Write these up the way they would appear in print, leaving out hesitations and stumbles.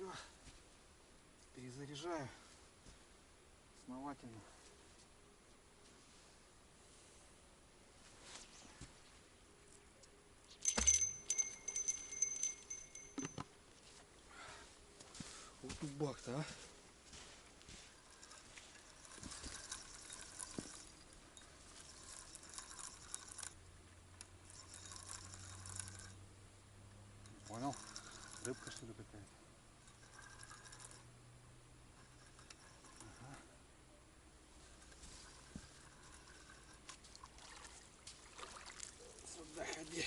Все, перезаряжаю основательно. Вот дубак-то, а. Понял? Рыбка что ли какая-то? Ага. Сюда ходи.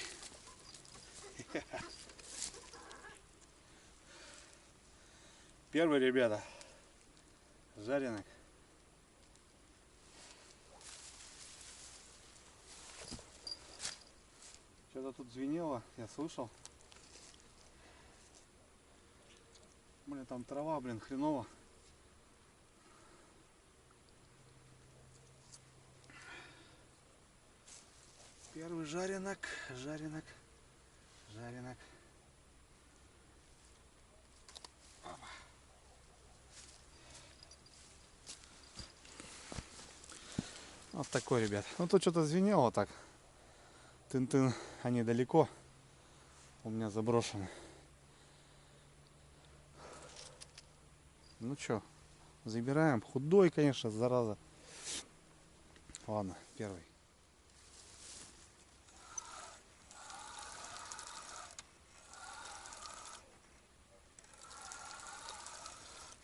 Первый, ребята, жареный. Что-то тут звенело, я слышал. Блин, там трава, блин, хреново. Первый жаренок, жаренок, жаренок. Опа. Вот такой, ребят. Ну тут что-то звенело так. Тын-тын, они далеко. У меня заброшены. Ну что, забираем. Худой, конечно, зараза. Ладно, первый.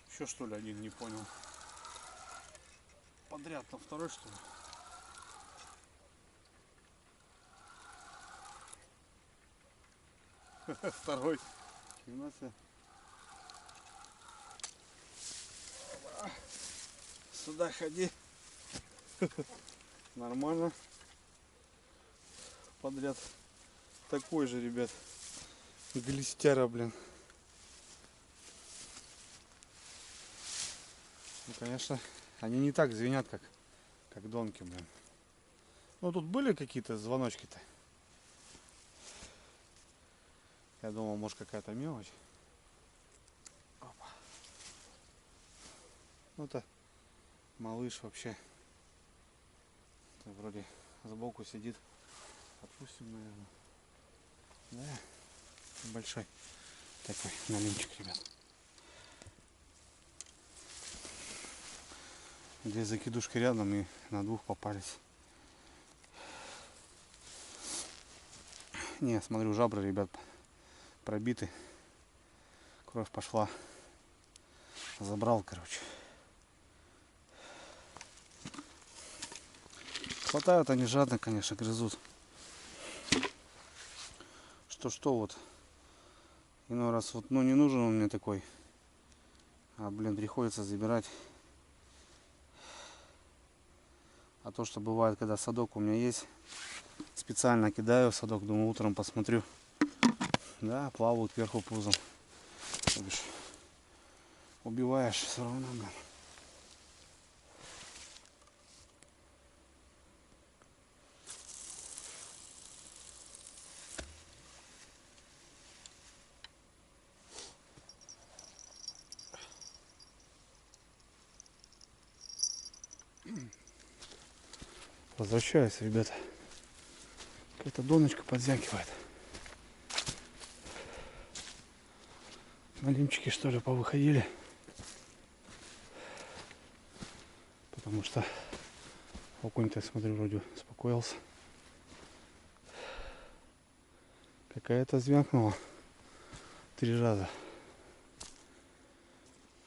Еще что ли один, не понял. Подряд там второй что ли? Второй. Сюда ходи. Нормально. Подряд. Такой же, ребят. Глистяра, блин. Ну, конечно, они не так звенят, как донки, блин. Ну, тут были какие-то звоночки-то. Я думал, может, какая-то мелочь. Опа. Ну, это малыш вообще. Вроде сбоку сидит. Отпустим, наверное. Да, большой такой налимчик, ребят. Две закидушки рядом и на двух попались. Не, смотрю, жабры, ребят, пробиты. Кровь пошла. Забрал, короче. Хватают они жадно, конечно, грызут. Что вот. Иной раз вот, ну, не нужен он мне такой. А, блин, приходится забирать. А то, что бывает, когда садок у меня есть, специально кидаю в садок, думаю, утром посмотрю. Да, плавают кверху пузом. То бишь, убиваешь все равно, блин. Возвращаюсь, ребята. Какая-то доночка подзякивает. Налимчики, что ли, повыходили. Потому что окунь-то, смотрю, вроде успокоился. Какая-то звякнула 3 раза.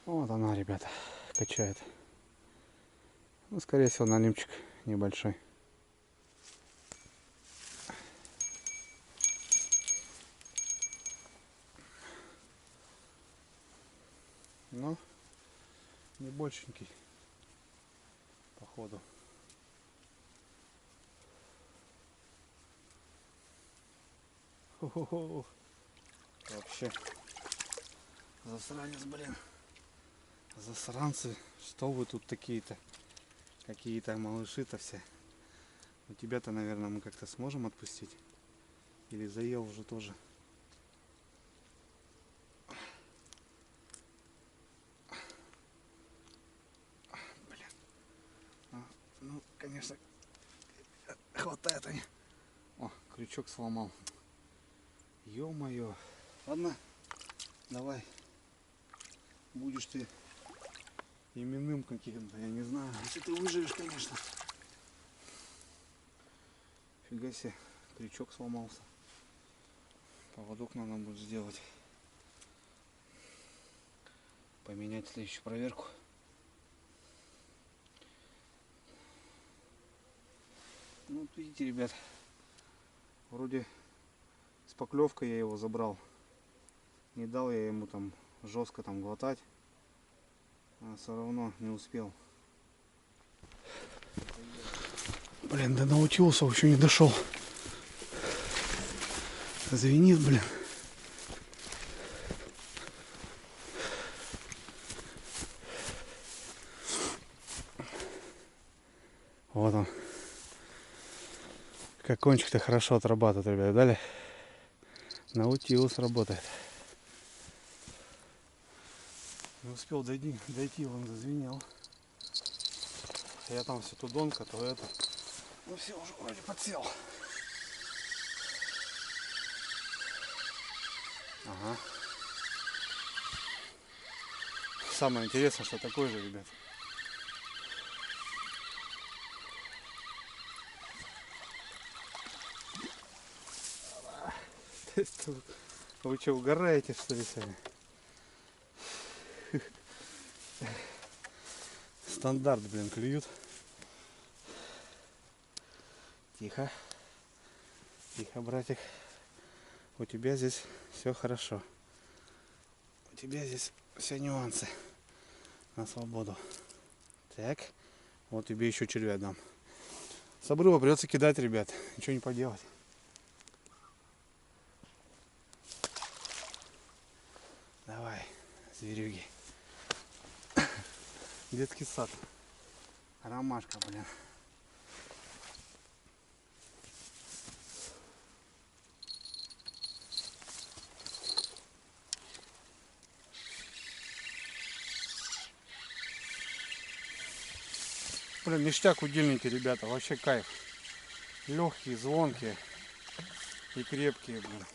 Вот она, ребята, качает. Ну, скорее всего, налимчик небольшой. Но не большенький, походу. Хо-хо-хо. Вообще засранец, блин. Засранцы. Что вы тут такие-то? Какие-то малыши-то все. У тебя-то, наверное, мы как-то сможем отпустить. Или заел уже тоже. конечно, хватает они. О, крючок сломал. Ё-моё. Ладно, давай. Будешь ты именным каким-то, я не знаю. Если ты выживешь, конечно. Фига себе, крючок сломался. Поводок надо будет сделать. Поменять следующую проверку. Ну, вот видите, ребят, вроде с поклевкой я его забрал. Не дал я ему там жестко там глотать. А все равно не успел. Блин, до наутилуса еще не дошел. Звенит, блин. Вот он. Как кончик-то хорошо отрабатывает, ребят. Далее наутилус работает. Не успел дойти, он зазвенел. Я там все тудонка, то это. Ну все, уже вроде подсел. Ага. Самое интересное, что такой же, ребят. Вы что, угораете, что ли, сами? Стандарт, блин, клюют. Тихо. Тихо, братик. У тебя здесь все хорошо. У тебя здесь все нюансы на свободу. Так. Вот тебе еще червя дам. С обрыва придется кидать, ребят. Ничего не поделать. Давай, зверюги. Детский сад. Ромашка, блин. Блин, ништяк удильники, ребята. Вообще кайф. Легкие, звонкие и крепкие, блин.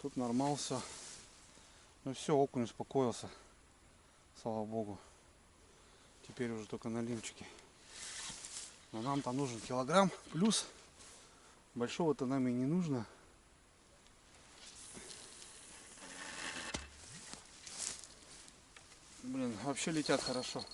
Тут нормал все. Ну все, окунь успокоился. Слава богу. Теперь уже только налимчики. Но нам там нужен килограмм плюс. Большого-то нам и не нужно. Блин, вообще летят хорошо.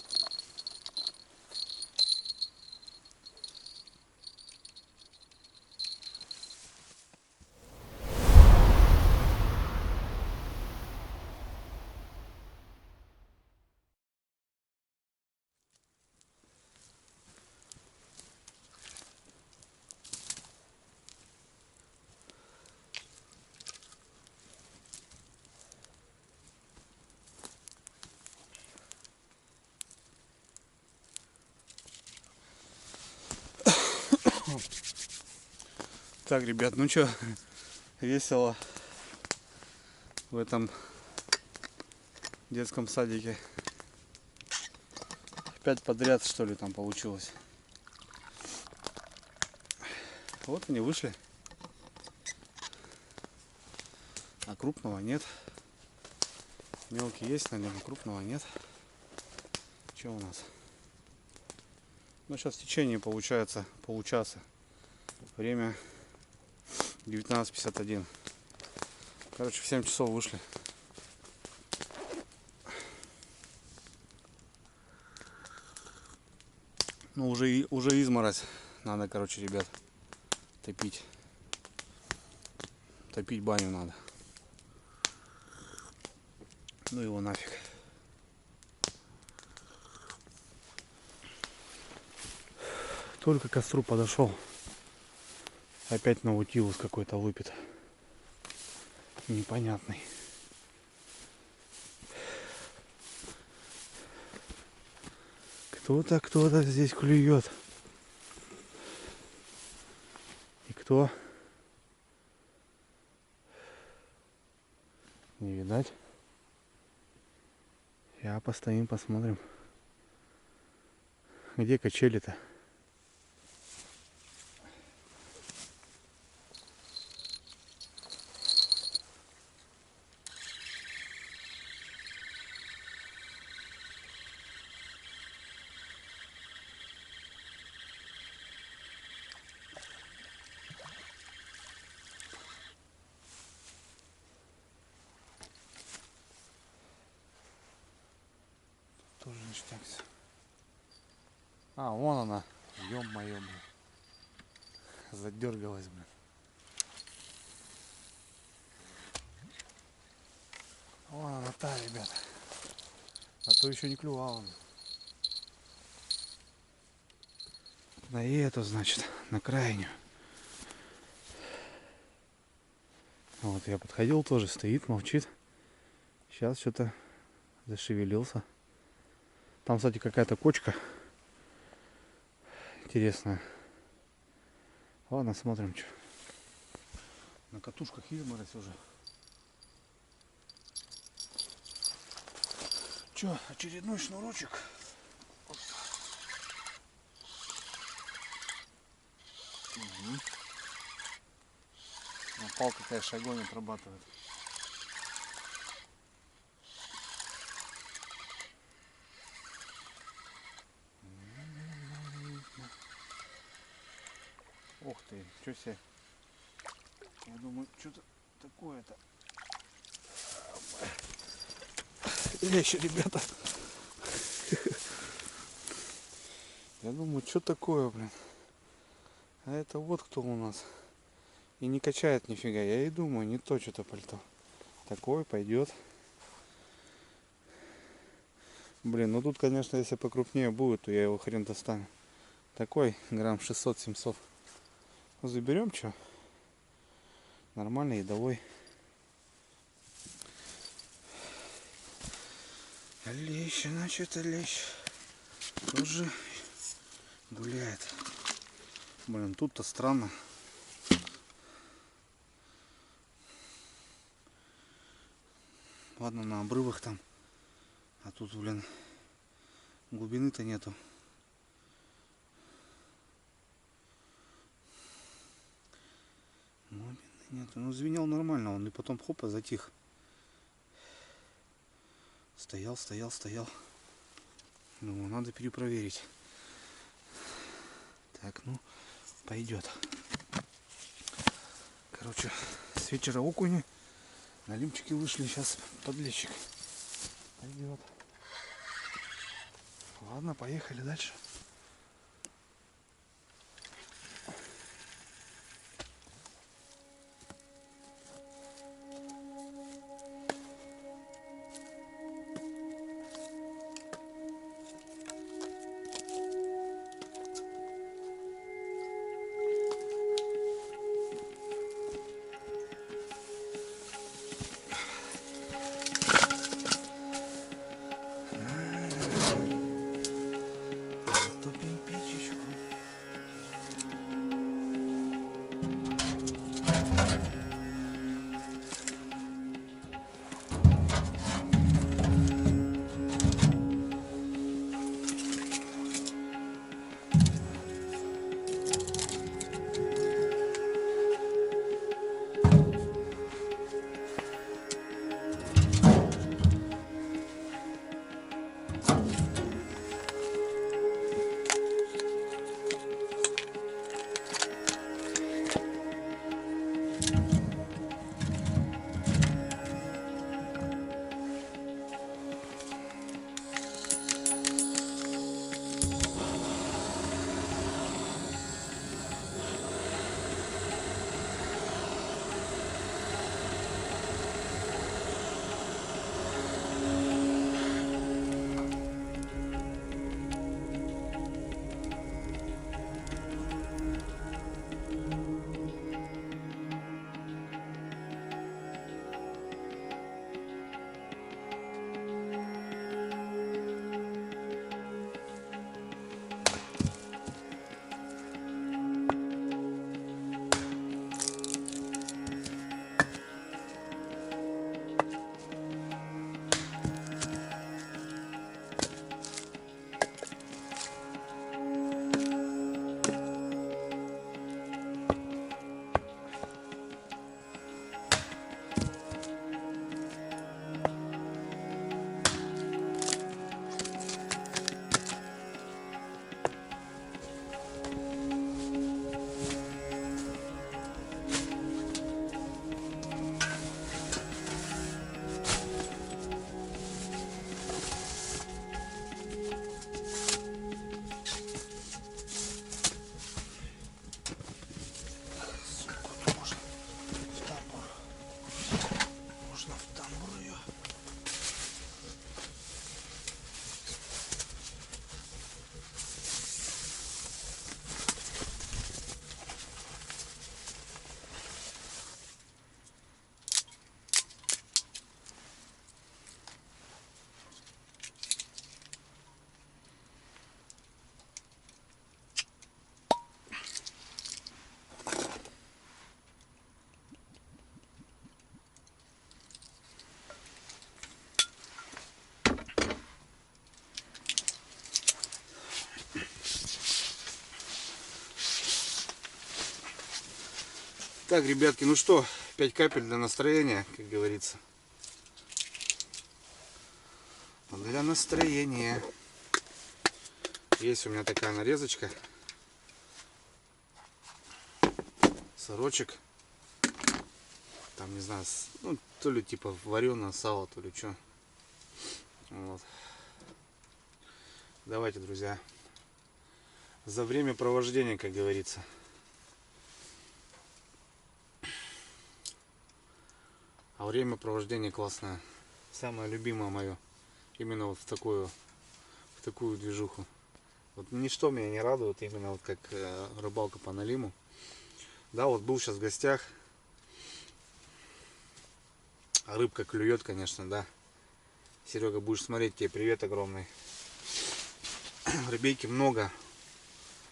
Так, ребят, ну что, весело в этом детском садике. 5 подряд, что ли, там получилось. Вот они вышли. А крупного нет. Мелкий есть, наверное, крупного нет. Что у нас? Ну, сейчас в течение получается получаса. Время 19:51. Короче, в 7 часов вышли. Ну, уже изморозь. Надо, короче, ребят, топить. Топить баню надо. Ну его нафиг. Только к костру подошел. Опять наутилус какой-то лупит. Непонятный. Кто-то здесь клюет. И кто? Не видать. Я постоим, посмотрим. Где качели-то? Тоже ништяк всё. А, вон она. Ё-моё, блин. Задергалась, блин. Вон она та, ребята. А то еще не клювала. На эту, значит, на крайнюю. Вот я подходил, тоже стоит, молчит. Сейчас что-то зашевелился. Там, кстати, какая-то кочка интересная. Ладно, смотрим, что. На катушках изморозь уже. Че, очередной шнурочек. Угу. Палка, конечно, огонь отрабатывает. Ух ты, что себе. Я думаю, что-то такое-то. Лещ, ребята. Я думаю, что такое, блин. А это вот кто у нас. И не качает нифига. Я и думаю, не то что-то пальто. Такое пойдет. Блин, ну тут, конечно, если покрупнее будет, то я его хрен достану. Такой грамм 600-700. Заберем что? Нормальный, едовой. Лещ, значит, лещ. Тоже гуляет. Блин, тут-то странно. Ладно, на обрывах там. А тут, блин, глубины-то нету. Глубины нету. Ну, звенел нормально он. И потом хопа затих. Стоял. Думаю, надо перепроверить. Так, ну, пойдет. Короче, с вечера окуни. Налимчики вышли, сейчас подлещик. Пойдет. Ладно, поехали дальше. Так, ребятки, ну что, 5 капель для настроения, как говорится. Для настроения. Есть у меня такая нарезочка. Сырочек. Там, не знаю, ну, то ли типа вареное сало, то ли что. Вот. Давайте, друзья. За время провождения, как говорится. А время провождения классное. Самое любимое мое. Именно вот в такую движуху. Вот ничто меня не радует, именно вот как рыбалка по налиму. Да, вот был сейчас в гостях. А рыбка клюет, конечно, да. Серега, будешь смотреть, тебе привет огромный. Рыбейки много.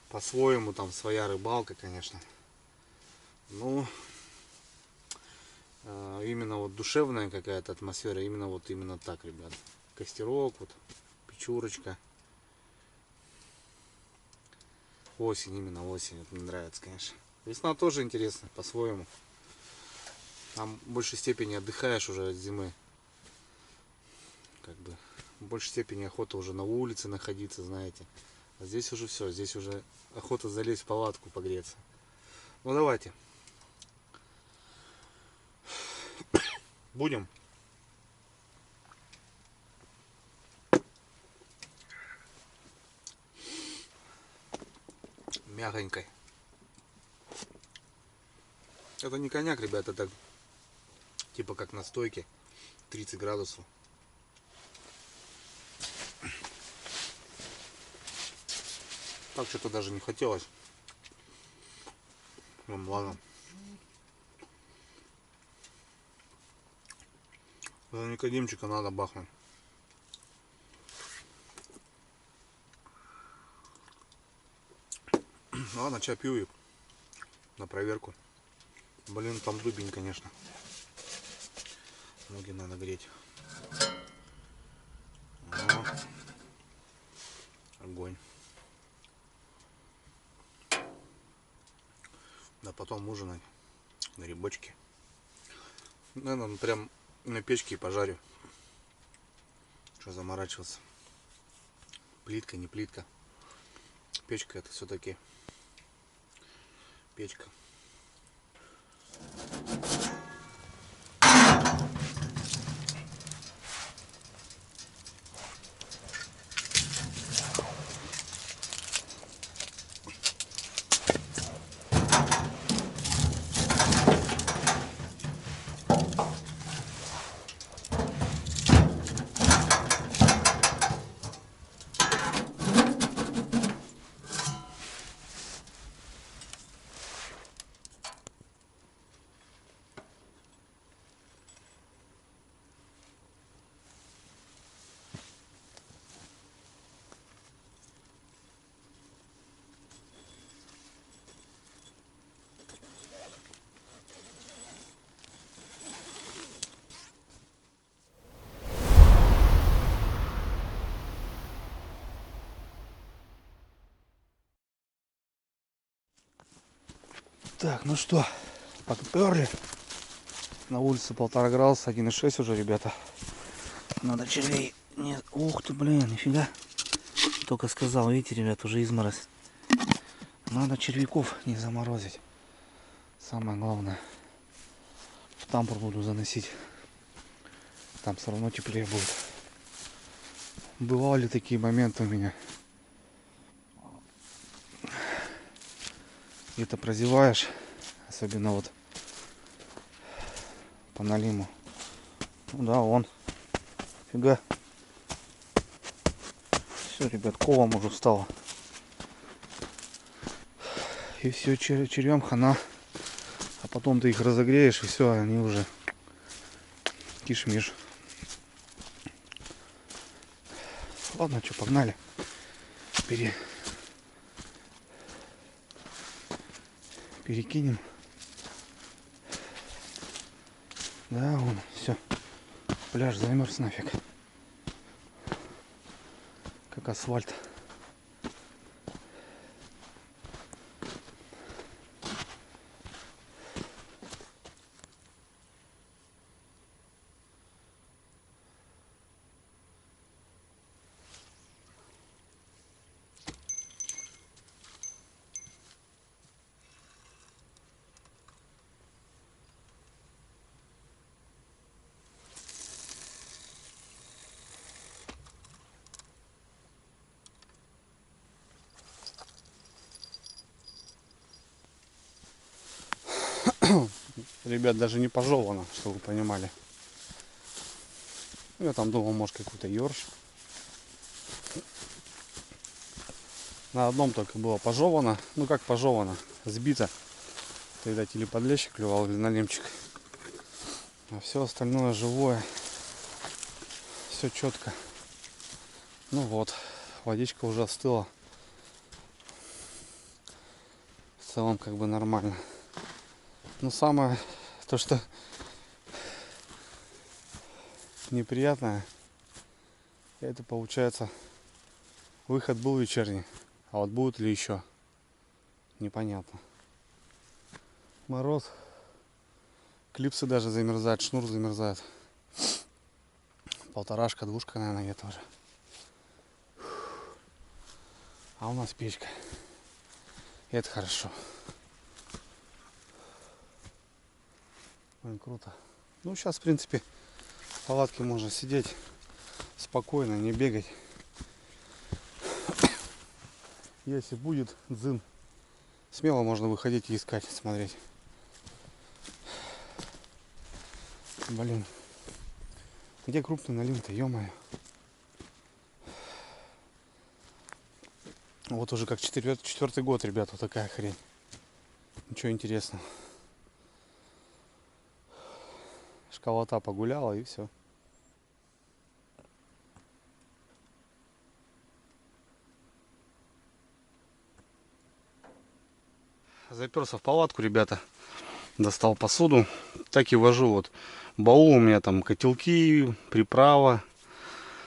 По-своему, там своя рыбалка, конечно. Ну, именно вот душевная какая-то атмосфера. Именно так, ребят. Костерок, вот, печурочка. Осень, именно осень. Вот мне нравится, конечно. Весна тоже интересна, по-своему. Там в большей степени отдыхаешь уже от зимы. Как бы в большей степени охота уже на улице находиться, знаете. А здесь уже все, здесь уже охота залезть в палатку, погреться. Ну давайте. Будем. Мягонькой. Это не коньяк, ребята, это типа как на стойке. 30 градусов. Так что-то даже не хотелось. Ну ладно. За Никодимчика надо бахнуть. Ладно, чай пью и на проверку. Блин, там дубень, конечно. Ноги надо греть. О, огонь. Да потом ужинать на грибочке. Наверное, прям на печке и пожарю. Что заморачиваться. Плитка, не плитка. Печка это все-таки печка. Так, ну что, подперли. На улице 1,5 градуса, 1,6 уже, ребята. Надо червей. Нет, ух ты, блин, нифига. Только сказал, видите, ребят, уже изморозь. Надо червяков не заморозить. Самое главное. В тамбур буду заносить. Там все равно теплее будет. Бывали такие моменты у меня. Где-то прозеваешь, особенно вот по налиму. Ну да, вон. Фига. Все, ребят, колом уже встало. И все, червям хана. А потом ты их разогреешь, и все, они уже киш-миш. Ладно, что, погнали. Перекинем. Да, вон, все. Пляж замерз нафиг. Как асфальт. Ребят, даже не пожевано, чтобы вы понимали. Я там думал, может, какой-то ёрш. На одном только было пожевано. Ну как пожевано, сбито. Тогда или подлещик клювал, или налимчик. А все остальное живое. Все четко. Ну вот, водичка уже остыла. В целом как бы нормально. Но самое то, что неприятное, это получается выход был вечерний. А вот будет ли еще, непонятно. Мороз. Клипсы даже замерзают, шнур замерзает. Полторашка, двушка, наверное, где-то уже. А у нас печка. И это хорошо. Ой, круто. Ну, сейчас, в принципе, в палатке можно сидеть спокойно, не бегать. Если будет дзын, смело можно выходить и искать, смотреть. Блин. Где крупный налим-то, ё-моё. Вот уже как четвертый год, ребят, вот такая хрень. Ничего интересного. Школота погуляла и все. Заперся в палатку, ребята. Достал посуду. Так и вожу. Вот баул у меня там котелки, приправа,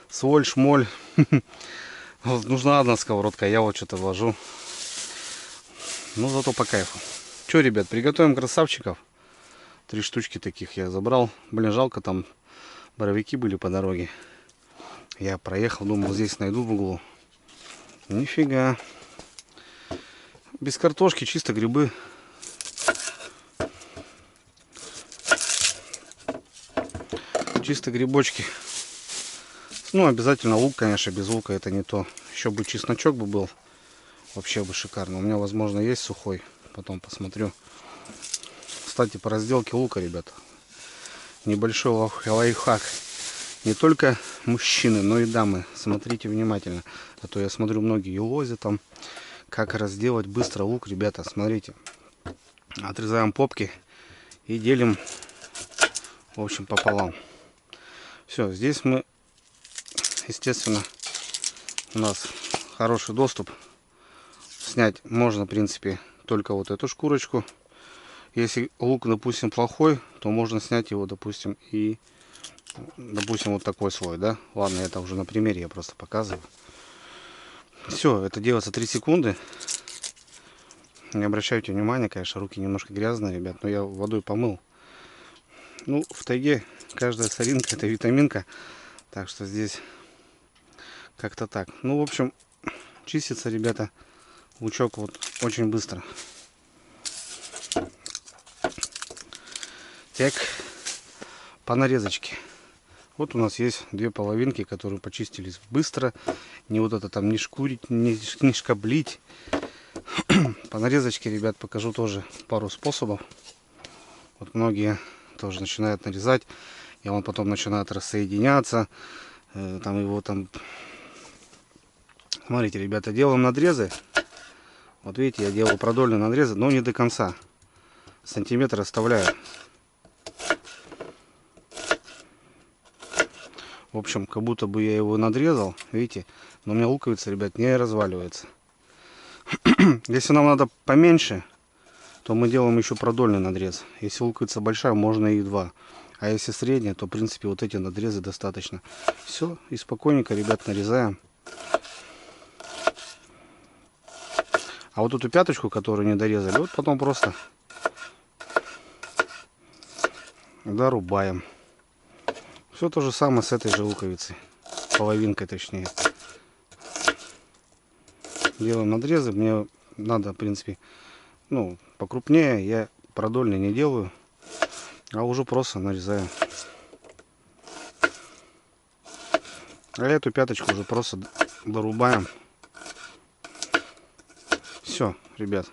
соль, шмоль. Нужна одна сковородка, я вот что-то вожу. Ну зато по кайфу. Че, ребят, приготовим красавчиков. 3 штучки таких я забрал. Блин, жалко, там боровики были по дороге. Я проехал, думал, здесь найду в углу. Нифига. Без картошки, чисто грибы. Чисто грибочки. Ну, обязательно лук, конечно, без лука это не то. Еще бы чесночок бы был. Вообще бы шикарно. У меня, возможно, есть сухой. Потом посмотрю. Кстати, по разделке лука, ребята. Небольшой лайфхак. Не только мужчины, но и дамы. Смотрите внимательно. А то я смотрю, многие елозят там. Как разделать быстро лук, ребята. Смотрите. Отрезаем попки и делим, в общем, пополам. Все, здесь мы, естественно, у нас хороший доступ. Снять можно, в принципе, только вот эту шкурочку. Если лук, допустим, плохой, то можно снять его, допустим, и, допустим, вот такой слой, да. Ладно, это уже на примере я просто показываю. Все, это делается 3 секунды. Не обращайте внимания, конечно, руки немножко грязные, ребят, но я водой помыл. Ну, в тайге каждая соринка это витаминка, так что здесь как-то так. Ну, в общем, чистится, ребята, лучок вот очень быстро. Так, по нарезочке. Вот у нас есть 2 половинки, которые почистились быстро. Не вот это там не шкурить, не шкаблить. По нарезочке, ребят, покажу тоже пару способов. Вот многие тоже начинают нарезать, и он потом начинает рассоединяться. Там его там... Смотрите, ребята, делаем надрезы. Вот видите, я делаю продольные надрезы, но не до конца. Сантиметр оставляю. В общем, как будто бы я его надрезал, видите, но у меня луковица, ребят, не разваливается. Если нам надо поменьше, то мы делаем еще продольный надрез. Если луковица большая, можно и 2. А если средняя, то в принципе вот эти надрезы достаточно. Все, и спокойненько, ребят, нарезаем. А вот эту пяточку, которую не дорезали, вот потом просто дорубаем. Все то же самое с этой же луковицей. Половинкой точнее. Делаем надрезы. Мне надо, в принципе, ну, покрупнее. Я продольный не делаю, а уже просто нарезаю. А эту пяточку уже просто дорубаем. Все, ребят.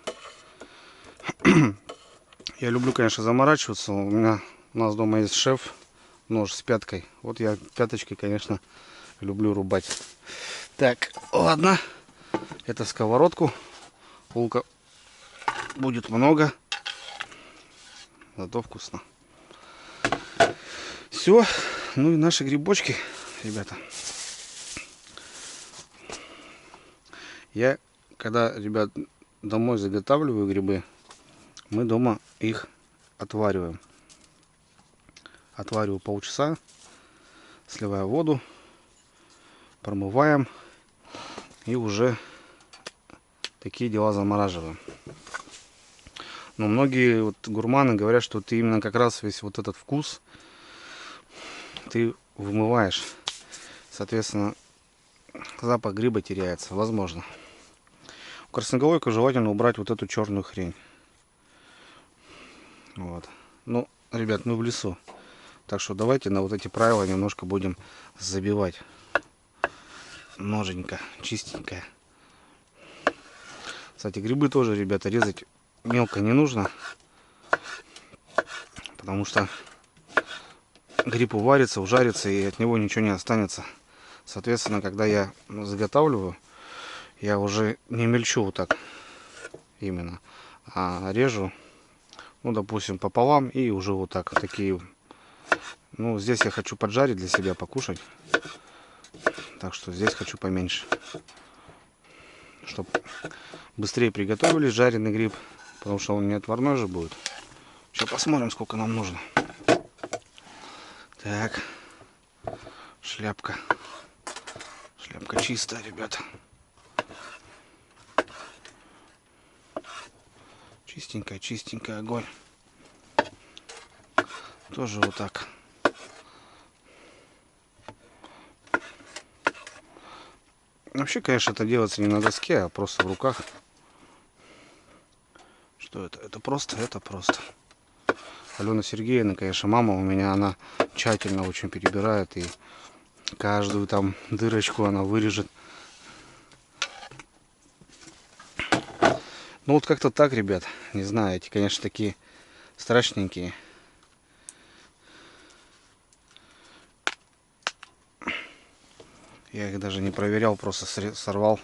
Я люблю, конечно, заморачиваться. У нас дома есть шеф, нож с пяткой. Вот я пяточкой, конечно, люблю рубать. Так, ладно. Это в сковородку. Лука будет много. Зато вкусно. Все. Ну и наши грибочки, ребята. Я, когда, ребят, домой заготавливаю грибы, мы дома их отвариваем. Отвариваю полчаса, сливаю воду, промываем и уже такие дела замораживаем. Но многие вот гурманы говорят, что ты именно как раз весь вот этот вкус ты вымываешь. Соответственно, запах гриба теряется. Возможно. У красноголовика желательно убрать вот эту черную хрень. Вот. Ну, ребят, мы в лесу. Так что давайте на вот эти правила немножко будем забивать. Ноженька, чистенькая. Кстати, грибы тоже, ребята, резать мелко не нужно. Потому что гриб уварится, ужарится и от него ничего не останется. Соответственно, когда я заготавливаю, я уже не мельчу вот так именно, а режу, ну, допустим, пополам и уже вот так, такие. Ну, здесь я хочу поджарить для себя, покушать. Так что здесь хочу поменьше. Чтобы быстрее приготовили жареный гриб, потому что он не отварной же будет. Сейчас посмотрим, сколько нам нужно. Так, шляпка. Шляпка чистая, ребята. Чистенькая, чистенькая, огонь. Тоже вот так. Вообще, конечно, это делается не на доске, а просто в руках. Что это? Это просто. Алена Сергеевна, конечно, мама у меня, она тщательно очень перебирает и каждую там дырочку она вырежет. Ну вот как-то так, ребят. Не знаю, эти, конечно, такие страшненькие. Я их даже не проверял, просто сорвал.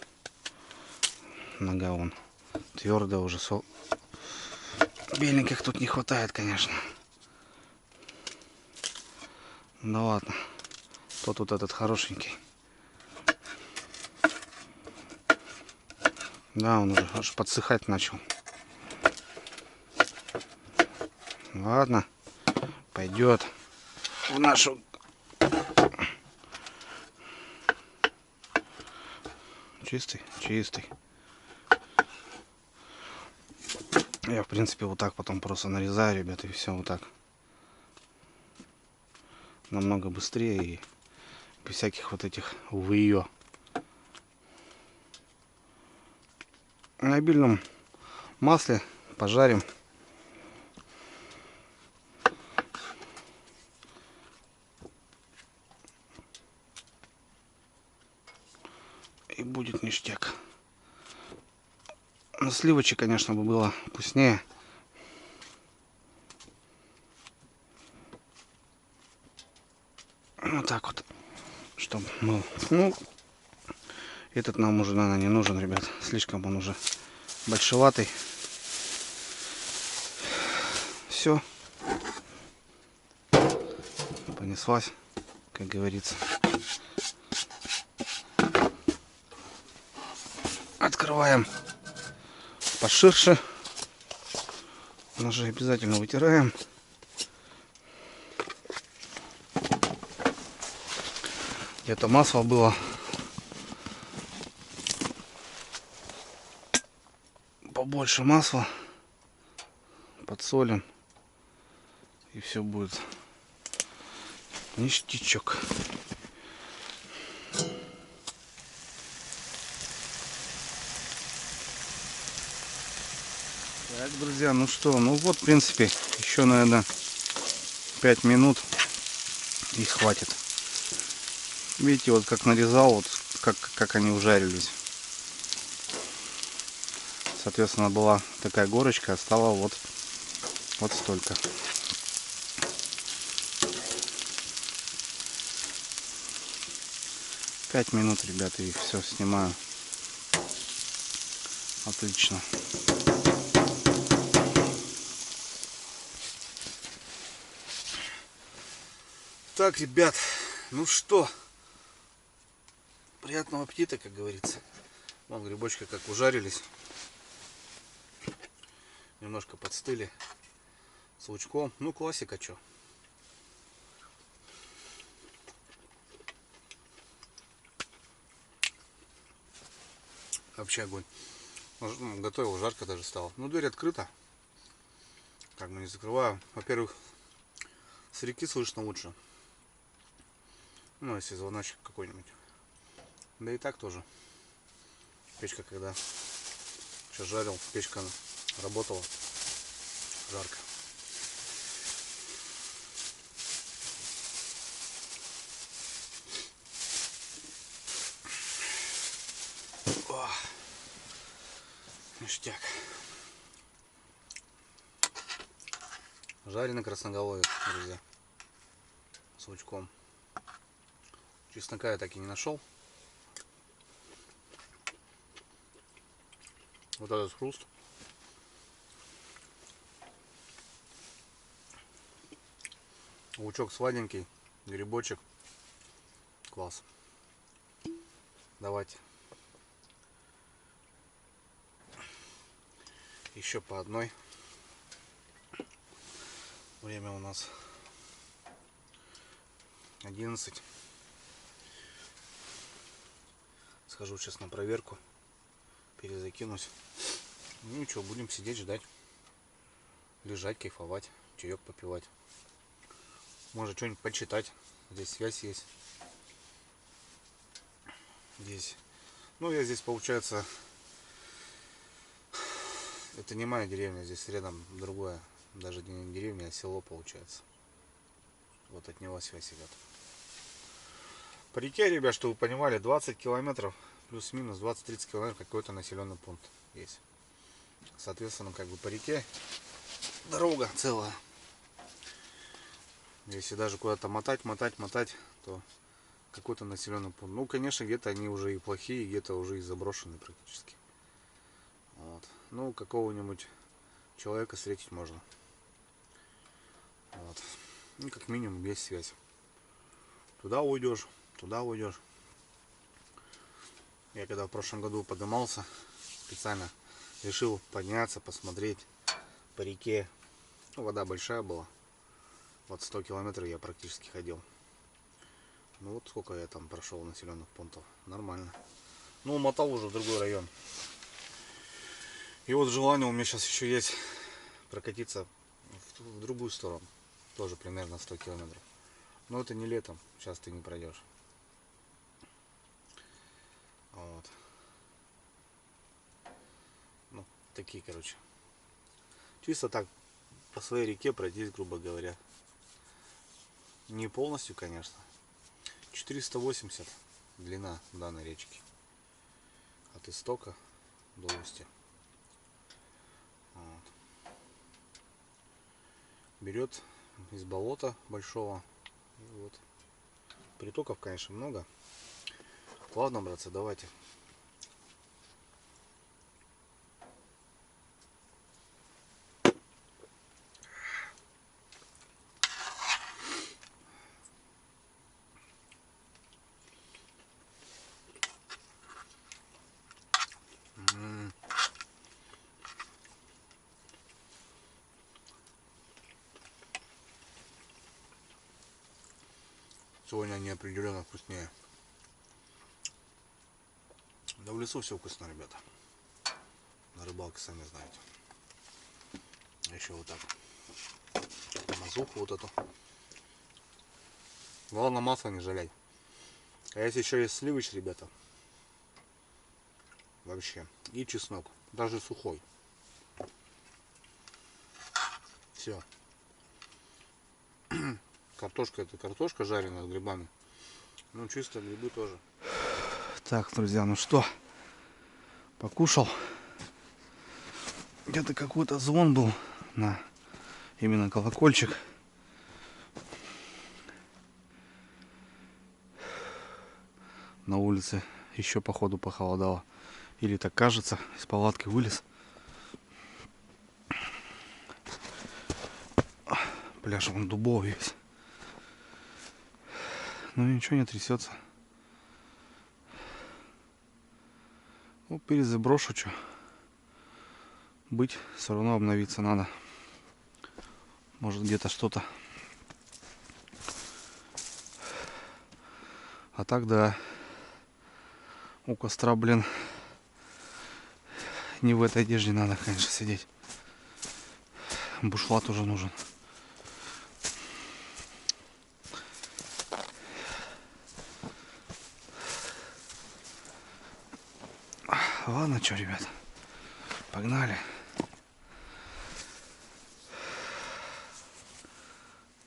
Нога вон твердая уже. Беленьких тут не хватает, конечно. Ну ладно. Тот вот этот хорошенький. Да, он уже аж подсыхать начал. Ладно. Пойдет в нашу... Чистый? Чистый. Я, в принципе, вот так потом просто нарезаю, ребята, и все вот так. Намного быстрее и без всяких вот этих увы-ё. На обильном масле пожарим. И будет ништяк. На сливочек, конечно, бы было вкуснее. Вот так вот. Чтобы был. Ну, этот нам уже, наверное, не нужен, ребят. Слишком он уже большеватый. Все. Понеслась, как говорится. Открываем поширше. Ножи обязательно вытираем. Где-то масло было. Побольше масла. Подсолим. И все будет ништячок. Так, друзья, ну что, ну вот, в принципе, еще, наверное, 5 минут и хватит. Видите, вот как нарезал, вот как они ужарились. Соответственно, была такая горочка, стала вот Вот столько. Пять минут, ребята, и все снимаю. Отлично. Так, ребят, ну что, приятного аппетита, как говорится. Вон грибочки как ужарились. Немножко подстыли. С лучком. Ну, классика, чё. Вообще огонь. Готовил, жарко даже стало. Ну, дверь открыта. Как бы не закрываю. Во-первых, с реки слышно лучше. Ну, если звоночек какой-нибудь. Да и так тоже. Печка, когда сейчас жарил, печка работала. Жарко. О, ништяк. Жареный красноголовец, друзья. С лучком. Чеснока я так и не нашел. Вот этот хруст. Лучок сладенький, грибочек. Класс. Давайте. Еще по одной. Время у нас 11. Схожу сейчас на проверку. Перезакинусь. Ну ничего, будем сидеть, ждать. Лежать, кайфовать. Чаек попивать. Может что-нибудь почитать. Здесь связь есть. Здесь. Ну я здесь, получается, это не моя деревня. Здесь рядом другое. Даже не деревня, а село получается. Вот от него связь идет. По реке, ребят, чтобы вы понимали, 20 километров, плюс-минус 20-30 километров какой-то населенный пункт есть. Соответственно, как бы по реке дорога целая. Если даже куда-то мотать, то какой-то населенный пункт. Ну, конечно, где-то они уже и плохие, где-то уже и заброшены практически. Вот. Ну, какого-нибудь человека встретить можно. Вот. Ну, как минимум есть связь. Туда уйдешь, туда уйдешь. Я когда в прошлом году поднимался, специально решил подняться, посмотреть по реке. Ну, вода большая была. Вот 100 километров я практически ходил. Ну вот сколько я там прошел населенных пунктов. Нормально. Ну, умотал уже в другой район. И вот желание у меня сейчас еще есть прокатиться в другую сторону. Тоже примерно 100 километров. Но это не летом. Сейчас ты не пройдешь. Вот. Ну, такие, короче. Чисто так по своей реке пройтись, грубо говоря. Не полностью, конечно. 480 длина данной речки. От истока до устья. Вот. Берет из болота большого. И вот. Притоков, конечно, много. Ладно, братцы, давайте. Сегодня они определенно вкуснее. Да в лесу все вкусно, ребята. На рыбалке, сами знаете. Еще вот так. Мазуху вот эту. Главное, масло не жалеть. А если еще есть сливыч, ребята. Вообще. И чеснок. Даже сухой. Все. Картошка — это картошка жареная с грибами. Ну, чисто грибы тоже. Так, друзья, ну что? Покушал. Где-то какой-то звон был на именно колокольчик. На улице еще походу похолодало. Или так кажется, из палатки вылез. Пляж он дубовый весь. Ну ничего не трясется. Ну, перезаброшу, что. Быть, все равно обновиться надо. Может где-то что-то. А так да. У костра, блин. Не в этой одежде надо, конечно, сидеть. Бушлат уже нужен. Ладно, что, ребят, погнали.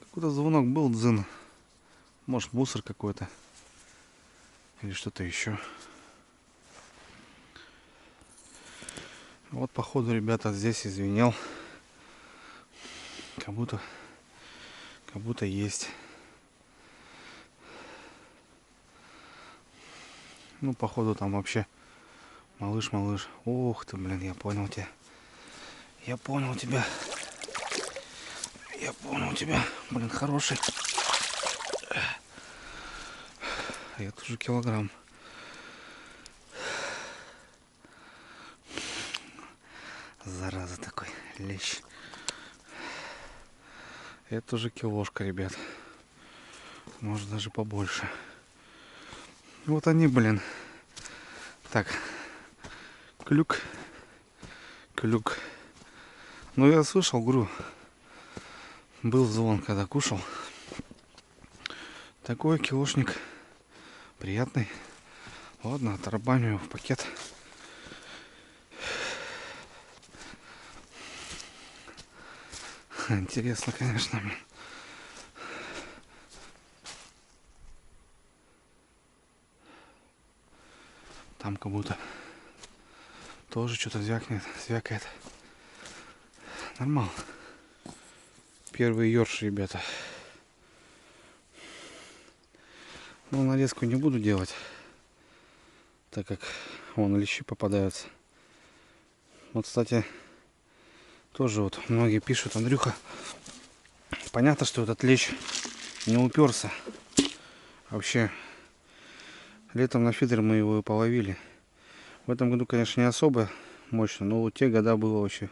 Какой-то звонок был, дзын. Может, мусор какой-то. Или что-то еще. Вот, походу, ребята, здесь извинял. Как будто есть. Ну, походу, там вообще малыш. Ух ты, блин, я понял тебя. Я понял тебя. Блин, хороший. Я тоже килограмм. Зараза такой, лещ. Это уже килошка, ребят. Может даже побольше. Вот они, блин. Так. Клюк. Ну я слышал, говорю. Был звон, когда кушал. Такой килошник. Приятный. Ладно, оторбаню его в пакет. Интересно, конечно. Там как будто тоже что-то звякает. Нормально. Первый ёрш, ребята. Ну, нарезку не буду делать, так как вон лещи попадаются. Вот, кстати, тоже вот многие пишут: Андрюха, понятно, что этот лещ не уперся. Вообще, летом на фидер мы его и половили. В этом году, конечно, не особо мощно, но вот те года было вообще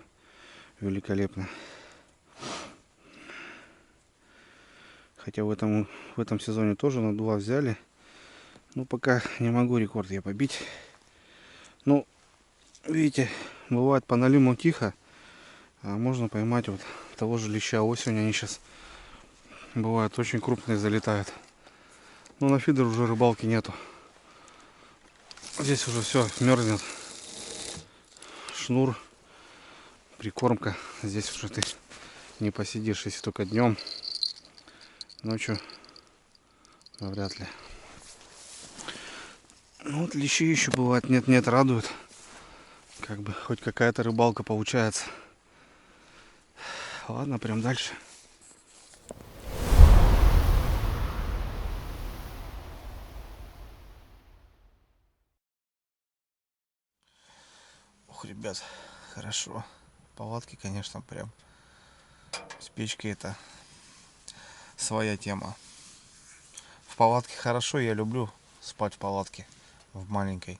великолепно. Хотя в этом сезоне тоже на 2 взяли. Ну, пока не могу рекорд я побить. Ну, видите, бывает по налиму тихо, а можно поймать вот того же леща. Осень они сейчас бывают очень крупные, залетают. Но на фидер уже рыбалки нету. Здесь уже все мерзнет. Шнур, прикормка. Здесь уже ты не посидишь, если только днем. Ночью вряд ли. Ну вот лещи еще бывает нет, радуют. Как бы хоть какая-то рыбалка получается. Ладно, прям дальше. Ох, ребят, хорошо. Палатки, конечно, прям с печкой это своя тема. В палатке хорошо, я люблю спать в палатке, в маленькой.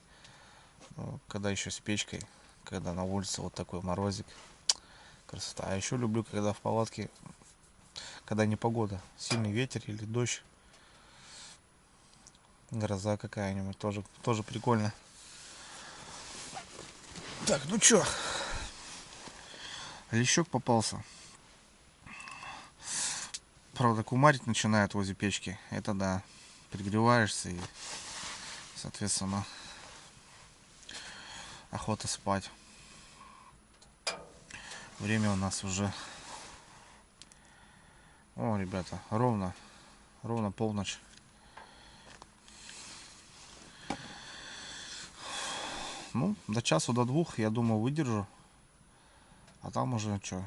Но когда еще с печкой, когда на улице вот такой морозик, красота. А еще люблю, когда в палатке, когда не погода, сильный ветер или дождь, гроза какая-нибудь, тоже прикольно. Так, ну чё, лещок попался. Правда, кумарить начинает возле печки. Это да, пригреваешься и, соответственно, охота спать. Время у нас уже... О, ребята, ровно полночь. Ну, до часу, до 2, я думаю, выдержу. А там уже что?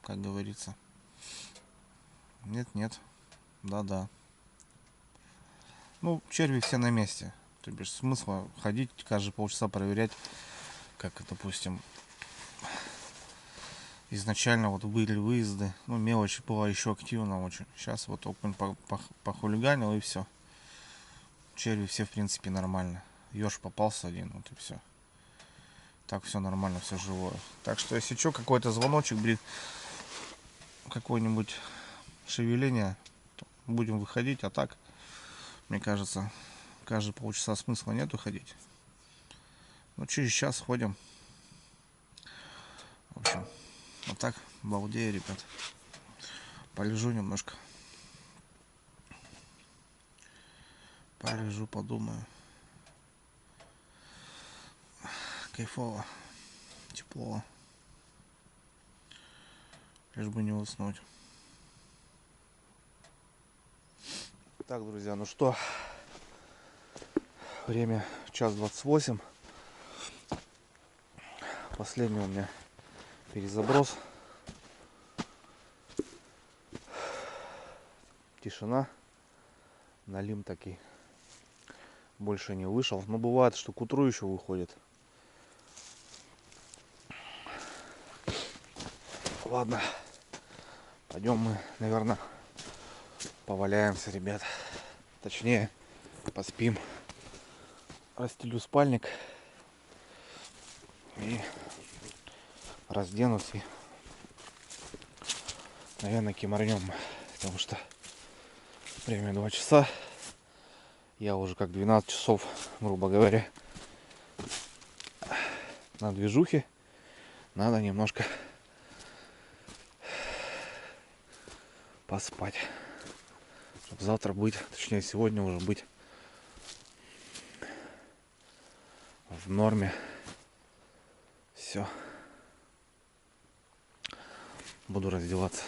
как говорится. Нет. Да. Ну, черви все на месте. То бишь смысла ходить каждые полчаса проверять, как, допустим, изначально вот были выезды. Ну, мелочь была еще активна очень. Сейчас вот окунь похулиганил и все. Черви все, в принципе, нормально. Еж попался один, вот и все. Так все нормально, все живое. Так что, если что, какой-то звоночек, какое-нибудь шевеление, то будем выходить. А так, мне кажется, каждые полчаса смысла нет уходить. Ну, через час ходим. В общем, вот так, балдею, ребят. Полежу немножко. Полежу, подумаю. Кайфово. Тепло. Лишь бы не уснуть. Так, друзья, ну что, время 1:28. Последний у меня перезаброс. Тишина. Налим таки больше не вышел. Но бывает, что к утру еще выходит. Ладно, пойдем мы, наверное, поваляемся, ребят. Точнее, поспим. Расстелю спальник и разденусь и, наверное, кимарнем, потому что время 2 часа. Я уже как 12 часов, грубо говоря, на движухе. Надо немножко поспать, чтобы завтра быть, точнее сегодня уже быть в норме. Все. Буду раздеваться.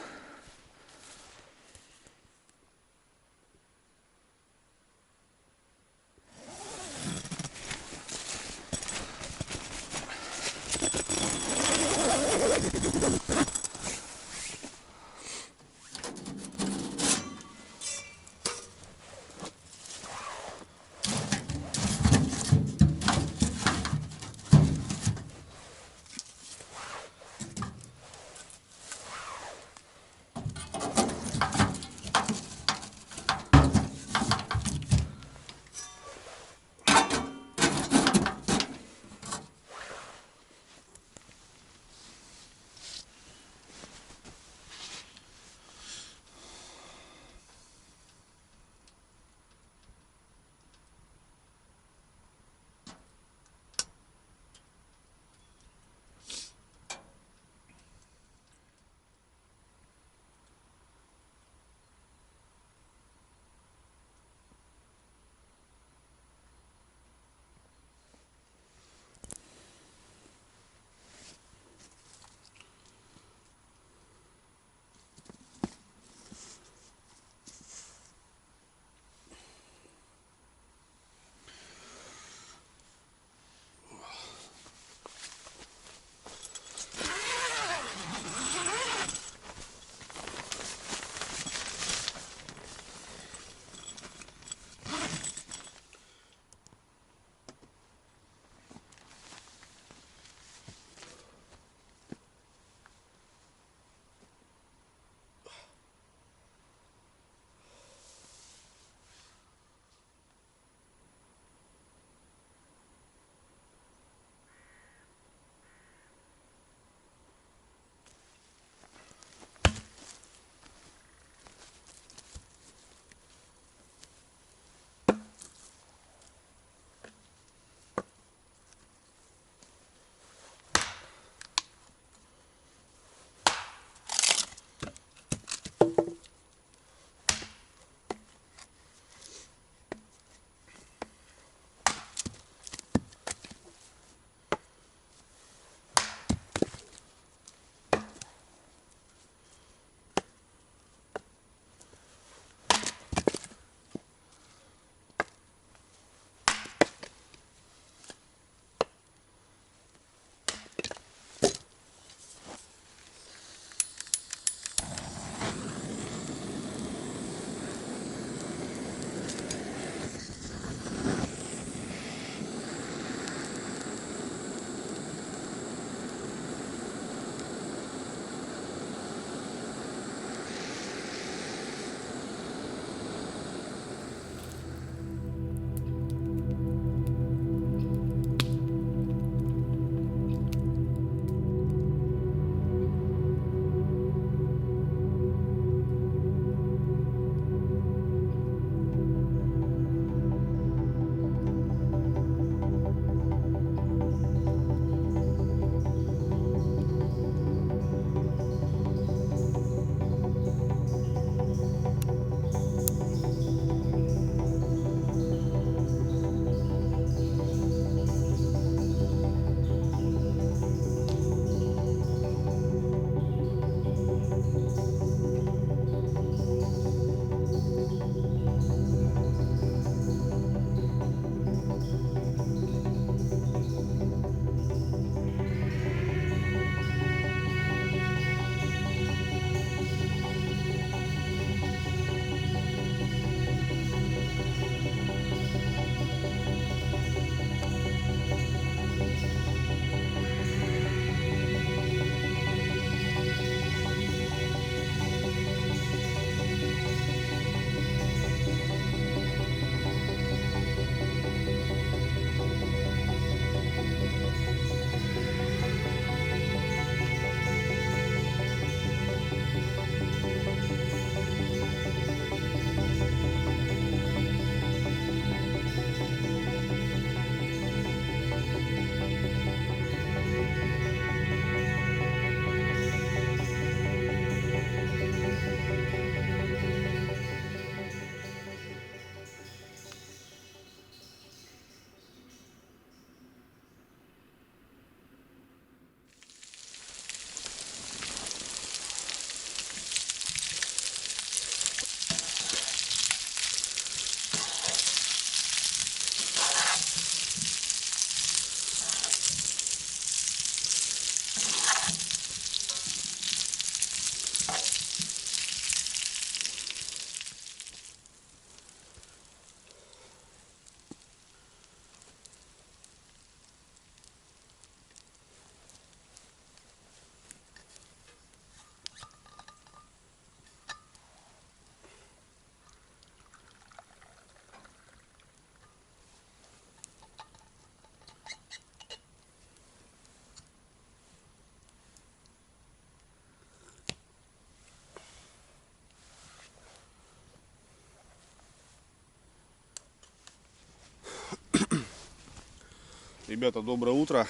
Ребята, доброе утро.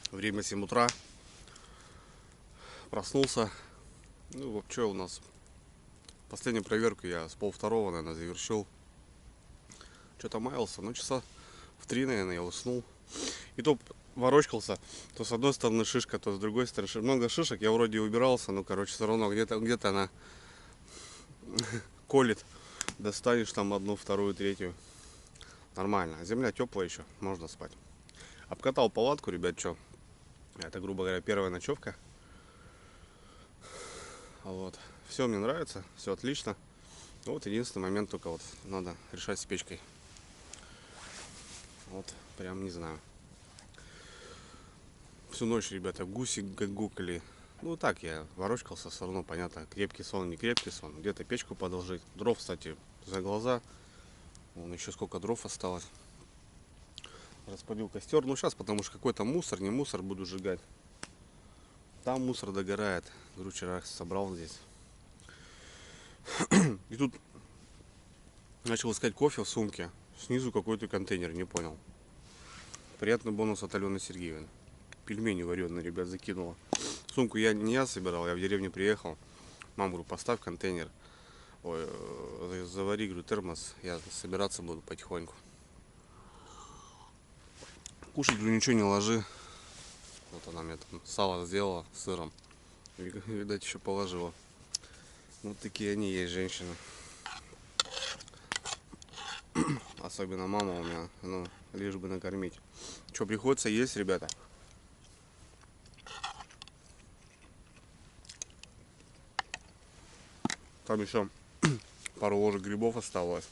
Время 7 утра. Проснулся. Ну, вообще у нас последнюю проверку я с 1:30, наверное, завершил. Что-то маялся, ну часа в 3, наверное, я уснул. И то ворочался, то с одной стороны шишка, то с другой стороны шишка. Много шишек, я вроде убирался, но, короче, все равно где-то она колет. Достанешь там одну, вторую, третью. Нормально. Земля теплая еще, можно спать. Обкатал палатку, ребят, что? Это, грубо говоря, первая ночевка. Вот. Все мне нравится, все отлично. Вот единственный момент только вот надо решать с печкой. Вот, прям не знаю. Всю ночь, ребята, гуси гукали. Ну так, я ворочался, все равно понятно, крепкий сон, не крепкий сон. Где-то печку подложить. Дров, кстати, за глаза. Вон еще сколько дров осталось. Распалил костер. Ну сейчас, потому что какой-то мусор, не мусор буду сжигать. Там мусор догорает. Говорю, вчера собрал здесь. И тут начал искать кофе в сумке. Снизу какой-то контейнер, не понял. Приятный бонус от Алены Сергеевны. Пельмени вареные, ребят, закинула. Сумку не я собирал, я в деревню приехал. Мам, говорю, поставь контейнер. Ой, завари, говорю, термос. Я собираться буду потихоньку. Кушать, говорю, ничего не ложи. Вот она мне там сало сделала с сыром. Видать, еще положила. Вот такие они есть, женщины. Особенно мама у меня, ну, лишь бы накормить. Что, приходится есть, ребята? Там еще пару ложек грибов осталось.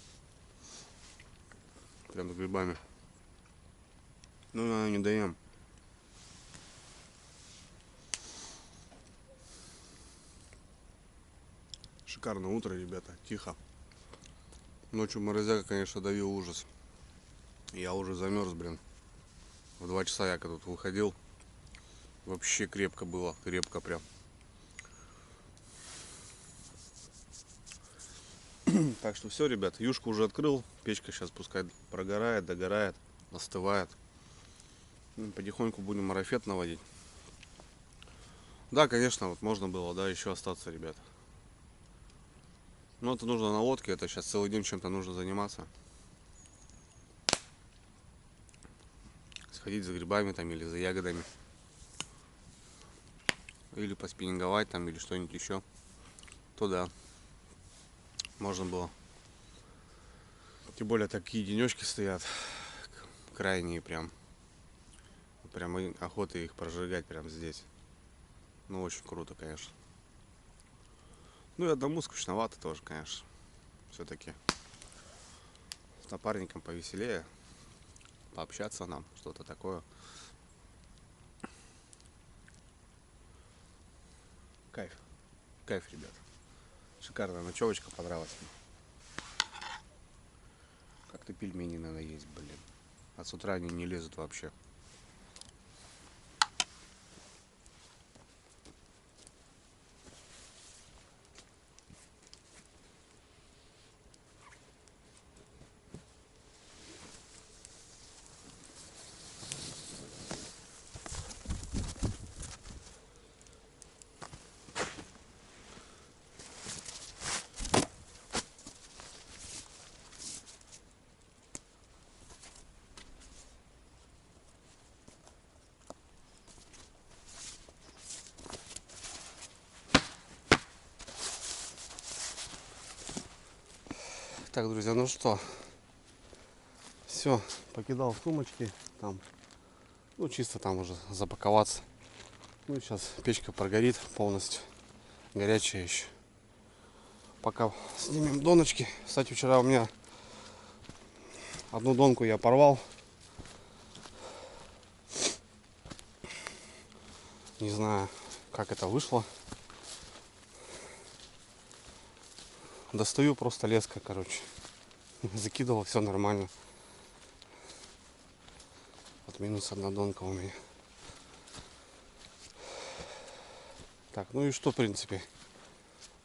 Прям с грибами. Ну, наверное, не даем. Шикарное утро, ребята. Тихо. Ночью морозяка, конечно, давил ужас. Я уже замерз, блин. В 2 часа я когда тут выходил. Вообще крепко было. Крепко прям. Так что все, ребят. Юшку уже открыл. Печка сейчас пускай прогорает, догорает, остывает. Потихоньку будем марафет наводить. Да, конечно, вот можно было, да, еще остаться, ребят. Но это нужно на лодке, это сейчас целый день чем-то нужно заниматься. Сходить за грибами там или за ягодами. Или поспиннинговать там, или что-нибудь еще. То да, можно было. Тем более такие денечки стоят. Крайние прям. Прям охота их прожигать прямо здесь. Ну, очень круто, конечно. Ну и одному скучновато тоже, конечно. Все-таки с напарником повеселее. Пообщаться нам, что-то такое. Кайф. Кайф, ребят. Шикарная ночевочка, понравилась мне. Как-то пельмени надо есть, блин. А с утра они не лезут вообще. Так, друзья, ну что, все, покидал в сумочки, там, ну чисто там уже запаковаться. Ну сейчас печка прогорит полностью, горячая еще. Пока снимем доночки. Кстати, вчера у меня одну донку я порвал. Не знаю, как это вышло. Достаю просто леска, короче. Закидывал, все нормально. Вот минус одна донка у меня. Так, ну и что, в принципе.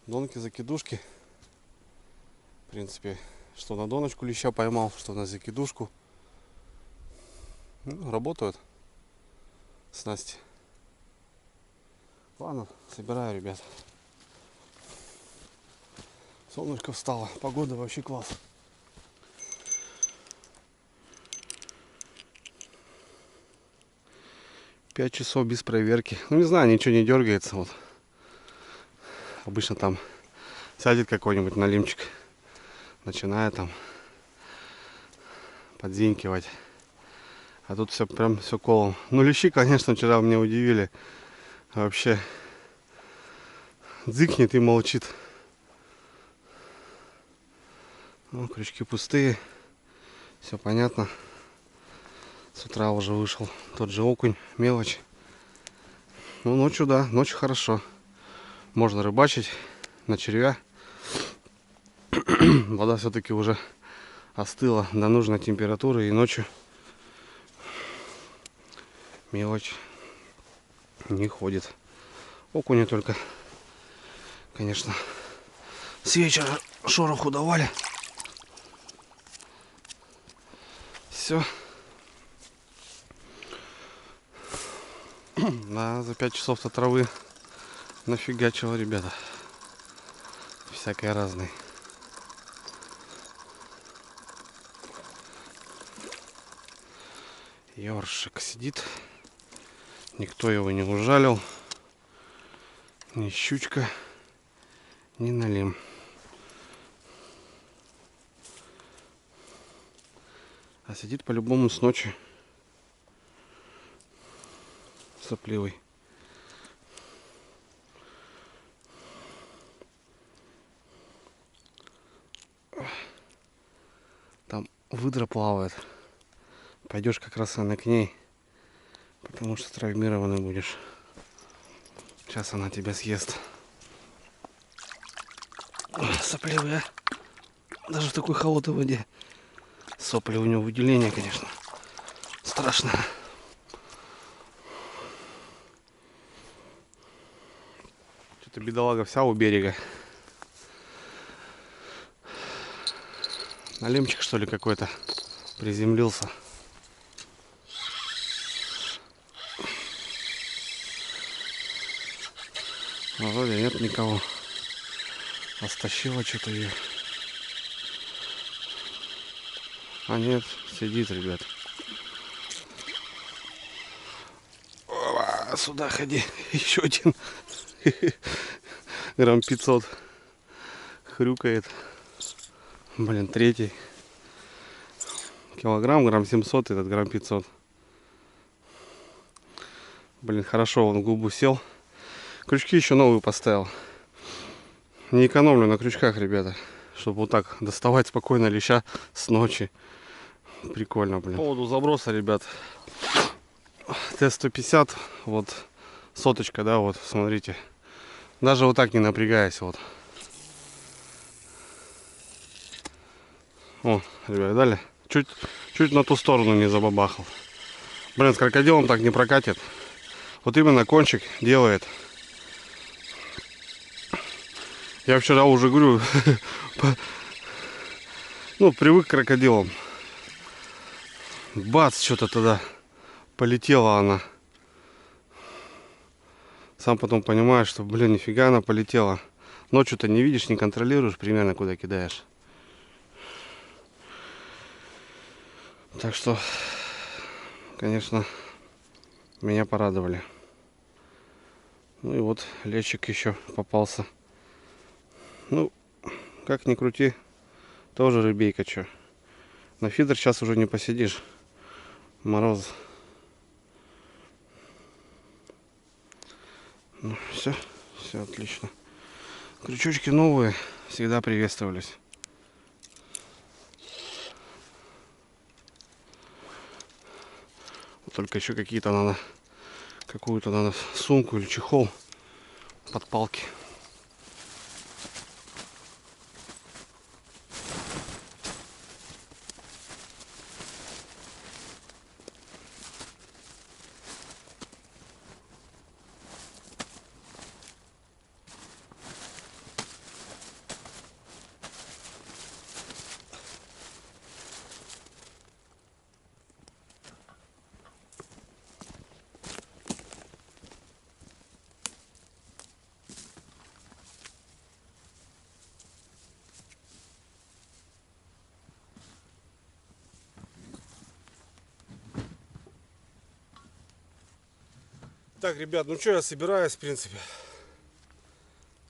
Донки, закидушки. В принципе, что на доночку леща поймал, что на закидушку. Ну, работают снасти. Ладно, собираю, ребят. Солнышко встало. Погода вообще класс. Пять часов без проверки. Ну не знаю, ничего не дергается. Вот. Обычно там сядет какой-нибудь налимчик. Начинает там подзинкивать. А тут все прям все колом. Ну лещи, конечно, вчера меня удивили. Вообще дзыкнет и молчит. Ну, крючки пустые. Все понятно. С утра уже вышел тот же окунь, мелочь. Ну ночью, да, ночью хорошо. Можно рыбачить на червя. Вода все-таки уже остыла до нужной температуры, и ночью мелочь не ходит. Окуни только, конечно, с вечера шороху давали. Все. Да, за 5 часов-то травы нафигачило, ребята. Всякое разное. Ёршик сидит. Никто его не ужалил. Ни щучка, ни налим. А сидит по-любому с ночи. Сопливый. Там выдра плавает. Пойдешь как раз она к ней. Потому что травмированный будешь. Сейчас она тебя съест. Сопливый, а? Даже в такой холодной воде. Сопли у него выделение, конечно. Страшно. Что-то бедолага вся у берега. Налимчик, что ли, какой-то приземлился. Но вроде нет никого. Растащила что-то ее. А нет, сидит, ребят. Опа, сюда ходи. Еще один. Грамм 500. Хрюкает. Блин, третий. Килограмм, грамм 700, этот грамм 500. Блин, хорошо, он в губу сел. Крючки еще новые поставил. Не экономлю на крючках, ребята. Чтобы вот так доставать спокойно леща с ночи. Прикольно, блин. По поводу заброса, ребят. Т-150. Вот соточка, да, вот, смотрите. Даже вот так не напрягаясь, вот. О, ребят, дали. Чуть на ту сторону не забабахал. Блин, с крокодилом так не прокатит. Вот именно кончик делает. Я вчера уже говорю, ну, привык к крокодилам. Бац, что-то тогда полетела она. Сам потом понимаешь, что, блин, нифига она полетела. Ночью-то не видишь, не контролируешь примерно, куда кидаешь. Так что, конечно, меня порадовали. Ну и вот лещик еще попался. Ну, как ни крути, тоже рыбейка, что. На фидер сейчас уже не посидишь. Мороз. Ну, все отлично. Крючочки новые, всегда приветствовались. Только еще какие-то надо, какую-то надо сумку или чехол под палки. Так, ребят, ну что, я собираюсь, в принципе.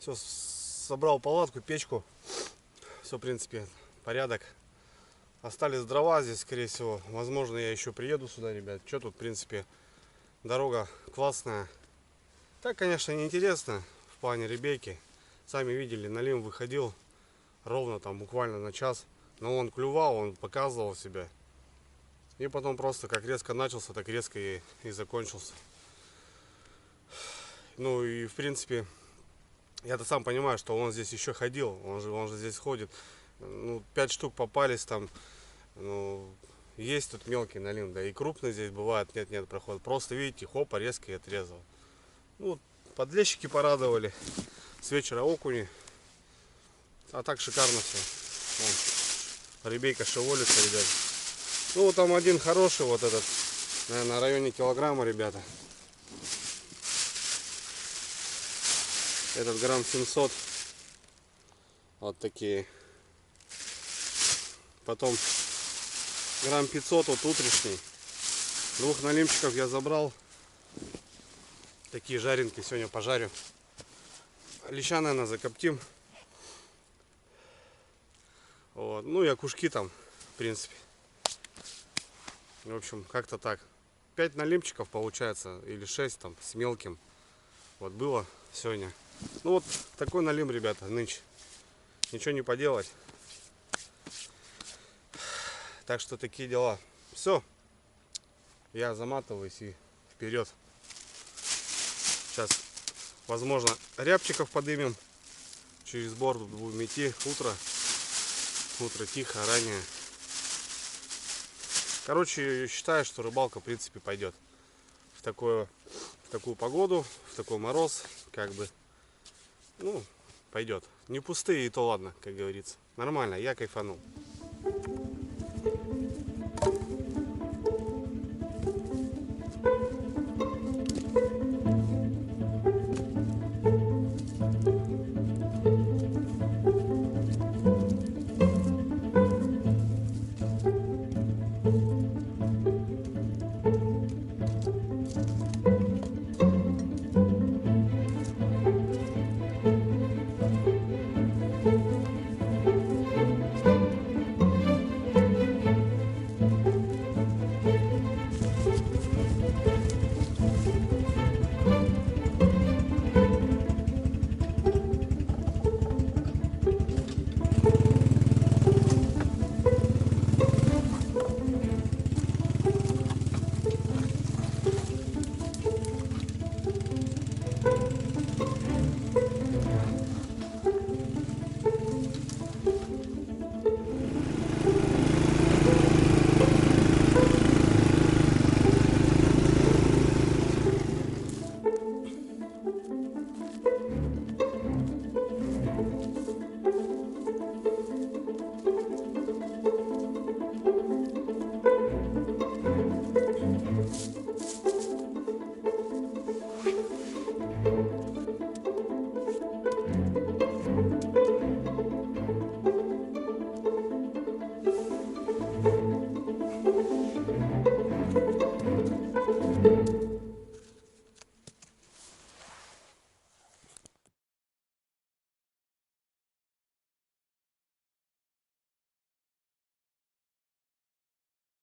Все, собрал палатку, печку. Все, в принципе, порядок. Остались дрова здесь, скорее всего. Возможно, я еще приеду сюда, ребят. Что тут, в принципе, дорога классная. Так, конечно, неинтересно в плане ребейки. Сами видели, налим выходил ровно там буквально на час. Но он клювал, он показывал себя. И потом просто как резко начался, так резко и закончился. Ну и в принципе, я-то сам понимаю, что он здесь еще ходил. Он же здесь ходит. Ну, 5 штук попались там. Ну, есть тут мелкий налим, да и крупный здесь бывает, нет, проходит. Просто видите, хопа, резко и отрезал. Ну, подлещики порадовали. С вечера окуни. А так шикарно все. Вон, ребейка шеволится, ребят. Ну, вот там один хороший, вот этот, наверное, на районе килограмма, ребята. Этот грамм 700. Вот такие. Потом грамм 500, вот утрешний. 2 налимчиков я забрал. Такие жаренки сегодня пожарю. Леща, наверное, закоптим. Вот. Ну и окушки там, в принципе. В общем, как-то так. 5 налимчиков получается, или 6 там с мелким. Вот было сегодня. Ну вот такой налим, ребята, нынче. Ничего не поделать. Так что такие дела. Все. Я заматываюсь и вперед. Сейчас, возможно, рябчиков подымем. Через борт будем идти. Утро. Утро тихо, ранее. Короче, считаю, что рыбалка, в принципе, пойдет. В такую погоду, в такой мороз, как бы. Ну, пойдет. Не пустые, и то ладно, как говорится. Нормально, я кайфанул.